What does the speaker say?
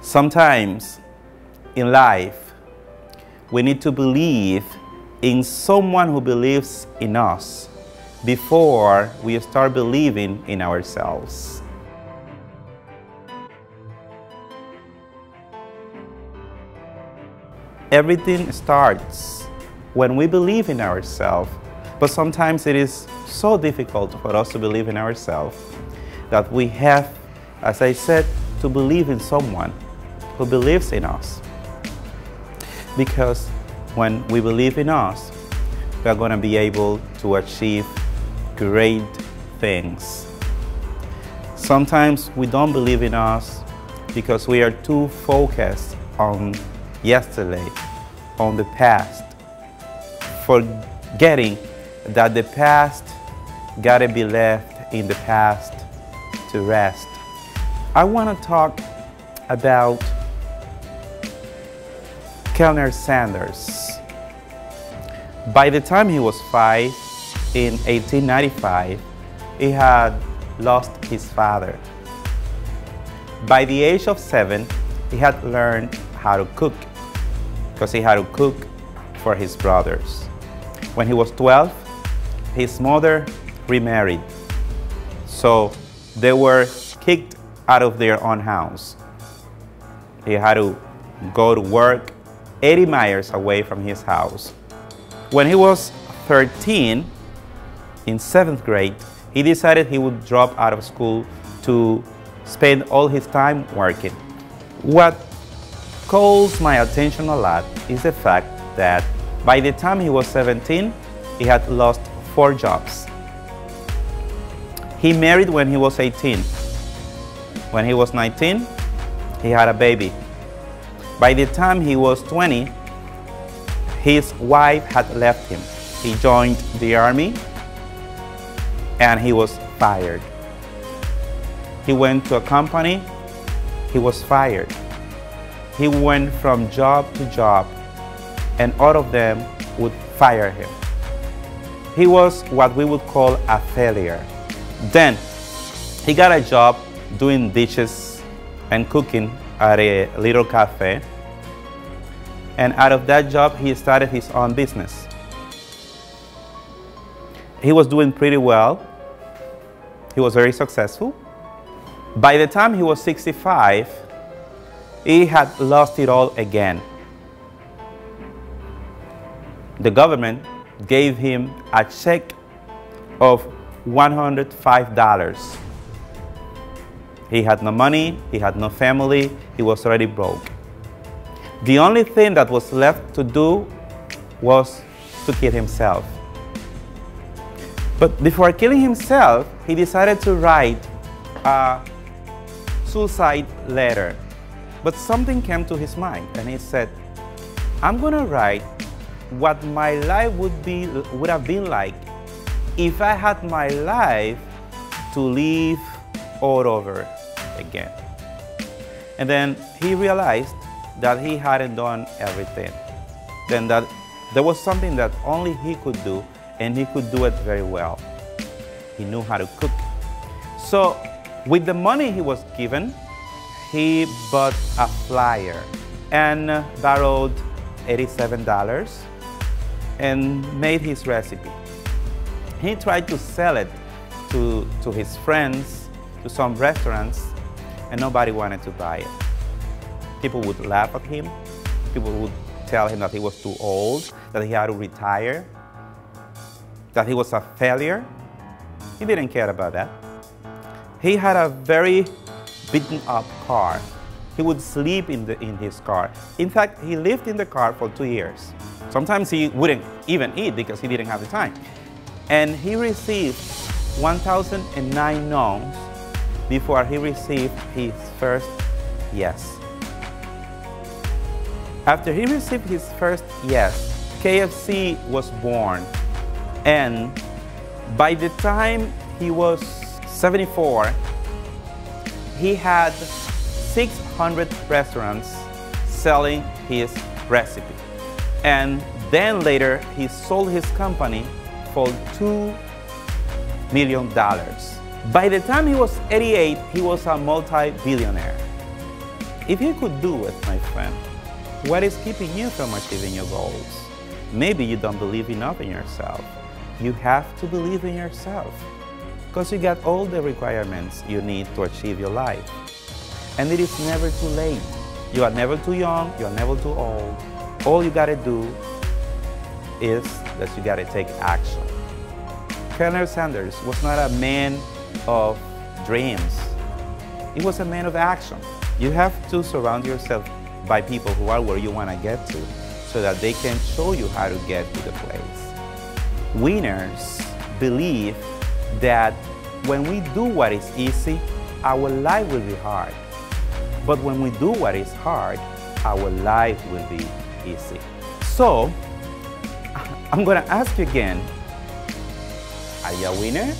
Sometimes in life, we need to believe in someone who believes in us before we start believing in ourselves. Everything starts when we believe in ourselves, but sometimes it is so difficult for us to believe in ourselves that we have, as I said, to believe in someone who believes in us. Because when we believe in us, we are going to be able to achieve great things. Sometimes we don't believe in us because we are too focused on yesterday, on the past, forgetting that the past gotta be left in the past to rest. I want to talk about Colonel Sanders. By the time he was 5 in 1895, he had lost his father. By the age of 7, he had learned how to cook, because he had to cook for his brothers. When he was 12, his mother remarried, so they were kicked out of their own house. He had to go to work 80 miles away from his house. When he was 13, in 7th grade, he decided he would drop out of school to spend all his time working. What calls my attention a lot is the fact that by the time he was 17, he had lost 4 jobs. He married when he was 18. When he was 19, he had a baby. By the time he was 20, his wife had left him. He joined the army and he was fired. He went to a company, he was fired. He went from job to job, and all of them would fire him. He was what we would call a failure. Then he got a job doing dishes and cooking at a little cafe, and out of that job he started his own business. He was doing pretty well. He was very successful. By the time he was 65, he had lost it all again. The government gave him a check of $105. He had no money, he had no family, he was already broke. The only thing that was left to do was to kill himself. But before killing himself, he decided to write a suicide letter. But something came to his mind, and he said, I'm going to write what my life would have been like if I had my life to live all over again. And then he realized that he hadn't done everything. Then that there was something that only he could do, and he could do it very well. He knew how to cook. So with the money he was given, he bought a flyer and borrowed $87 and made his recipe. He tried to sell it to his friends, to some restaurants, and nobody wanted to buy it. People would laugh at him. People would tell him that he was too old, that he had to retire, that he was a failure. He didn't care about that. He had a very beaten up car. He would sleep in his car. In fact, he lived in the car for 2 years. Sometimes he wouldn't even eat because he didn't have the time. And he received 1,009 no's before he received his first yes. After he received his first yes, KFC was born. And by the time he was 74, he had 600 restaurants selling his recipe. And then later, he sold his company for $2 million. By the time he was 88, he was a multi-billionaire. If you could do it, my friend, what is keeping you from achieving your goals? Maybe you don't believe enough in yourself. You have to believe in yourself because you got all the requirements you need to achieve your life. And it is never too late. You are never too young, you are never too old. All you gotta do is that you gotta take action. Colonel Sanders was not a man of dreams. He was a man of action. You have to surround yourself by people who are where you want to get to so that they can show you how to get to the place. Winners believe that when we do what is easy, our life will be hard. But when we do what is hard, our life will be easy. So, I'm going to ask you again, are you a winner?